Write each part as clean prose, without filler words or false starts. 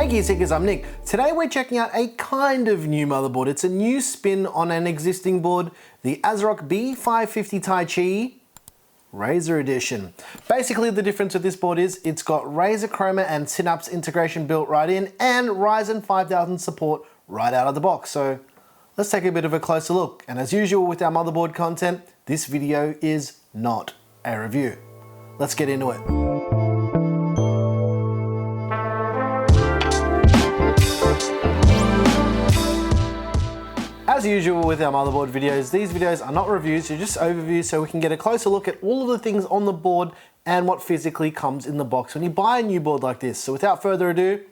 Hey gear seekers, I'm Nick. Today we're checking out a kind of new motherboard. It's a new spin on an existing board, the ASRock B550 Taichi RAZER edition. Basically the difference with this board is it's got Razer Chroma and Synapse integration built right in and Ryzen 5000 support right out of the box. So let's take a bit of a closer look. And as usual with our motherboard content, this video is not a review. Let's get into it. As usual with our motherboard videos, these videos are not reviews, they're just overviews so we can get a closer look at all of the things on the board and what physically comes in the box when you buy a new board like this. So without further ado,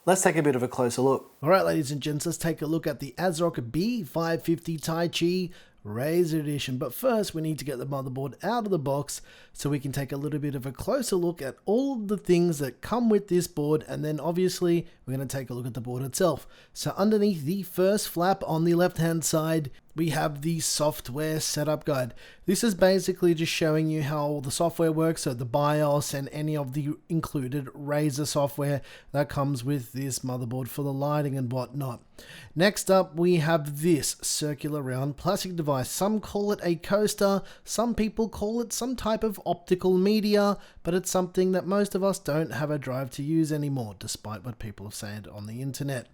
let's take a bit of a closer look. Alright ladies and gents, let's take a look at the ASRock B550 Taichi RAZER edition. But first we need to get the motherboard out of the box so we can take a little bit of a closer look at all of the things that come with this board, and then obviously we're going to take a look at the board itself. So underneath the first flap on the left hand side we have the software setup guide. This is basically just showing you how the software works, so the BIOS and any of the included Razer software that comes with this motherboard for the lighting and whatnot. Next up we have this circular round plastic device. Some call it a coaster, some people call it some type of optical media, but it's something that most of us don't have a drive to use anymore, despite what people have said on the internet.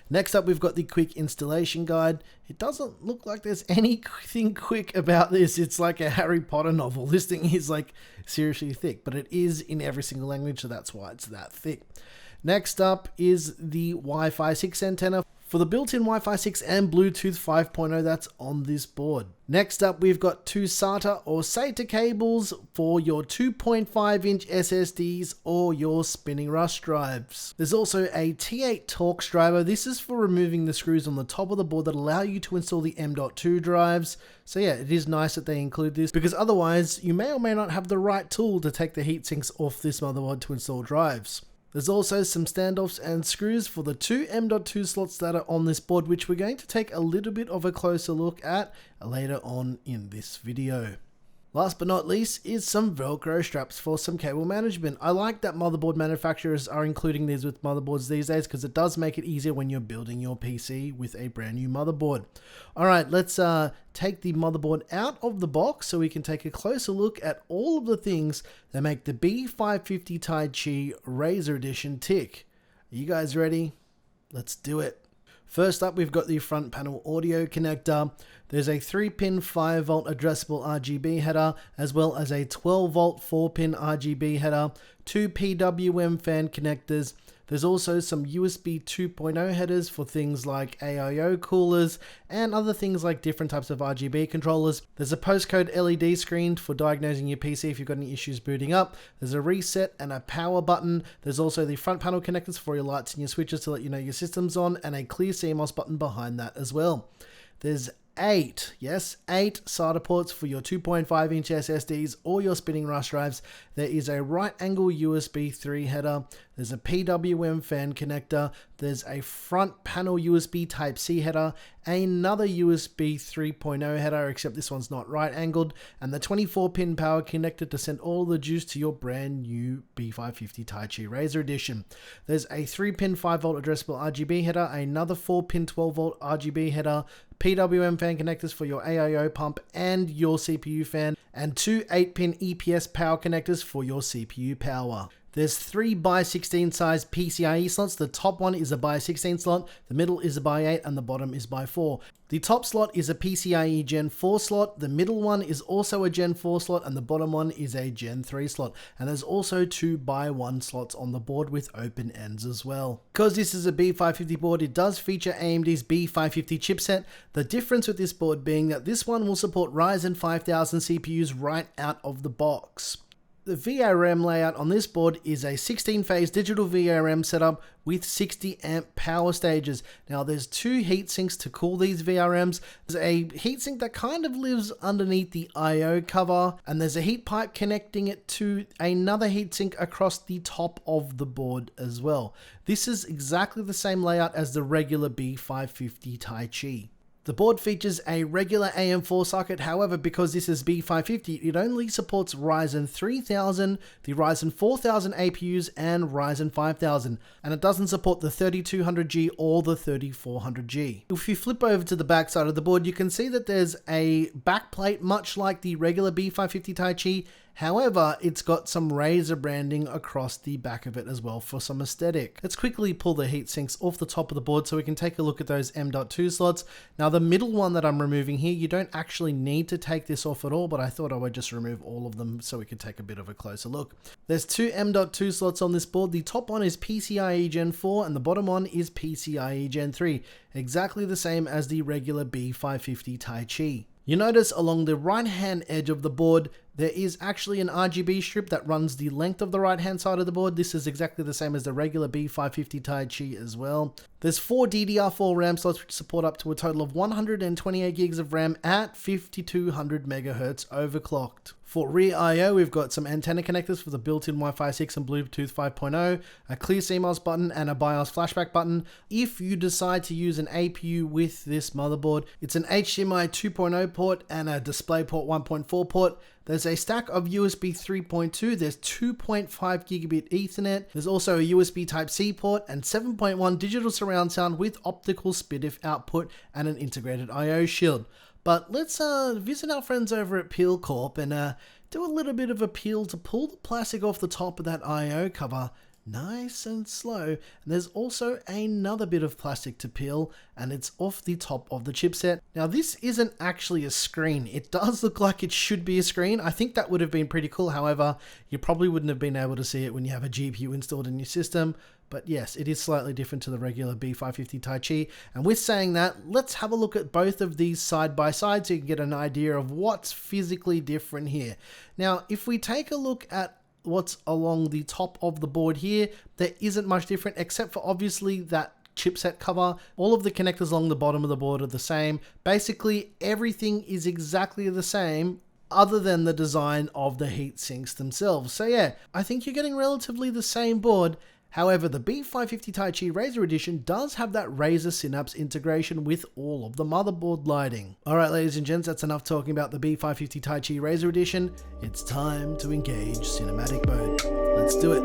Next up we've got the quick installation guide. It doesn't look like there's anything quick about this. It's like a Harry Potter novel. This thing is like seriously thick, but it is in every single language, so that's why it's that thick. Next up is the Wi-Fi 6 antenna for the built-in Wi-Fi 6 and Bluetooth 5.0 that's on this board. Next up we've got two SATA or SATA cables for your 2.5-inch SSDs or your spinning rush drives. There's also a T8 Torx driver. This is for removing the screws on the top of the board that allow you to install the M.2 drives. So yeah, it is nice that they include this, because otherwise you may or may not have the right tool to take the heat sinks off this motherboard to install drives. There's also some standoffs and screws for the two M.2 slots that are on this board, which we're going to take a little bit of a closer look at later on in this video. Last but not least is some Velcro straps for some cable management. I like that motherboard manufacturers are including these with motherboards these days, because it does make it easier when you're building your PC with a brand new motherboard. Alright, let's take the motherboard out of the box so we can take a closer look at all of the things that make the B550 Taichi RAZER edition tick. Are you guys ready? Let's do it. First up, we've got the front panel audio connector. There's a 3-pin 5-volt addressable RGB header, as well as a 12-volt 4-pin RGB header, two PWM fan connectors. There's also some USB 2.0 headers for things like AIO coolers and other things like different types of RGB controllers. There's a postcode LED screen for diagnosing your PC if you've got any issues booting up. There's a reset and a power button. There's also the front panel connectors for your lights and your switches to let you know your system's on, and a clear CMOS button behind that as well. There's 8 SATA ports for your 2.5-inch SSDs or your spinning rush drives. There is a right angle USB 3 header. There's a PWM fan connector. There's a front panel USB Type-C header, another USB 3.0 header, except this one's not right angled, and the 24-pin power connector to send all the juice to your brand new B550 Taichi RAZER edition. There's a 3-pin 5-volt addressable RGB header, another 4-pin 12-volt RGB header, PWM fan connectors for your AIO pump and your CPU fan, and two 8-pin EPS power connectors for your CPU power. There's 3 by 16 size PCIe slots. The top one is a by 16 slot, the middle is a by 8, and the bottom is by 4. The top slot is a PCIe Gen 4 slot, the middle one is also a Gen 4 slot, and the bottom one is a Gen 3 slot. And there's also 2 by 1 slots on the board with open ends as well. Because this is a B550 board, it does feature AMD's B550 chipset. The difference with this board being that this one will support Ryzen 5000 CPUs right out of the box. The VRM layout on this board is a 16-phase digital VRM setup with 60 amp power stages. Now there's 2 heat sinks to cool these VRMs. There's a heatsink that kind of lives underneath the I/O cover, and there's a heat pipe connecting it to another heatsink across the top of the board as well. This is exactly the same layout as the regular B550 Taichi. The board features a regular AM4 socket, however, because this is B550, it only supports Ryzen 3000, the Ryzen 4000 APUs, and Ryzen 5000, and it doesn't support the 3200G or the 3400G. If you flip over to the back side of the board, you can see that there's a backplate much like the regular B550 Taichi. However, it's got some Razer branding across the back of it as well for some aesthetic. Let's quickly pull the heat sinks off the top of the board so we can take a look at those M.2 slots. Now the middle one that I'm removing here, you don't actually need to take this off at all, but I thought I would just remove all of them so we could take a bit of a closer look. There's two M.2 slots on this board. The top one is PCIe Gen 4 and the bottom one is PCIe Gen 3, exactly the same as the regular B550 Taichi. You notice along the right hand edge of the board, there is actually an RGB strip that runs the length of the right hand side of the board. This is exactly the same as the regular B550 Taichi as well. There's 4 DDR4 RAM slots which support up to a total of 128 gigs of RAM at 5200 MHz overclocked. For rear I/O, we've got some antenna connectors for the built-in Wi-Fi 6 and Bluetooth 5.0, a clear CMOS button, and a BIOS flashback button. If you decide to use an APU with this motherboard, it's an HDMI 2.0 port and a DisplayPort 1.4 port. There's a stack of USB 3.2, there's 2.5 gigabit Ethernet, there's also a USB Type-C port and 7.1 digital surround sound with optical SPDIF output and an integrated I/O shield. But let's visit our friends over at Peel Corp and do a little bit of a peel to pull the plastic off the top of that I/O cover. Nice and slow. And there's also another bit of plastic to peel and it's off the top of the chipset. Now this isn't actually a screen. It does look like it should be a screen. I think that would have been pretty cool. However, you probably wouldn't have been able to see it when you have a GPU installed in your system. But yes, it is slightly different to the regular B550 Taichi. And with saying that, let's have a look at both of these side by side so you can get an idea of what's physically different here. Now, if we take a look at what's along the top of the board here, there isn't much different except for obviously that chipset cover. All of the connectors along the bottom of the board are the same. Basically, everything is exactly the same other than the design of the heat sinks themselves. So yeah, I think you're getting relatively the same board. However, the B550 Taichi Razer Edition does have that Razer Synapse integration with all of the motherboard lighting. Alright ladies and gents, that's enough talking about the B550 Taichi Razer Edition. It's time to engage cinematic mode. Let's do it.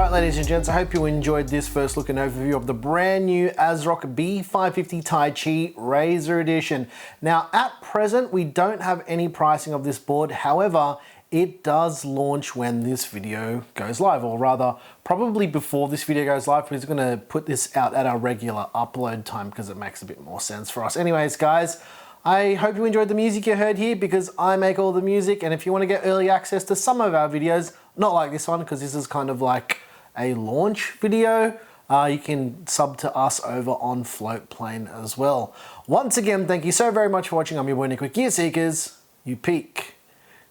Ladies and gents, I hope you enjoyed this first look and overview of the brand new ASRock B550 Taichi Razer Edition. Now, at present, we don't have any pricing of this board. However, it does launch when this video goes live, or rather, probably before this video goes live, because we're gonna put this out at our regular upload time because it makes a bit more sense for us. Anyways, guys, I hope you enjoyed the music you heard here because I make all the music, and if you wanna get early access to some of our videos, not like this one, because this is kind of like a launch video, you can sub to us over on Floatplane as well. Once again, thank you so very much for watching. I'm your boy Nick with Gear Seekers. You peek,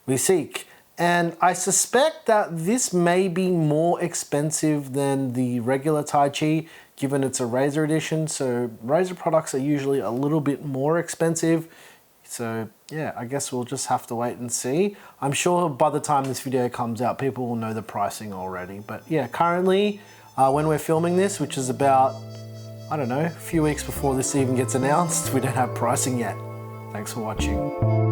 we seek. And I suspect that this may be more expensive than the regular Taichi, given it's a Razer edition. So Razer products are usually a little bit more expensive. So yeah, I guess we'll just have to wait and see. I'm sure by the time this video comes out, people will know the pricing already. But yeah, currently, when we're filming this, which is about I don't know, a few weeks before this even gets announced. We don't have pricing yet. Thanks for watching.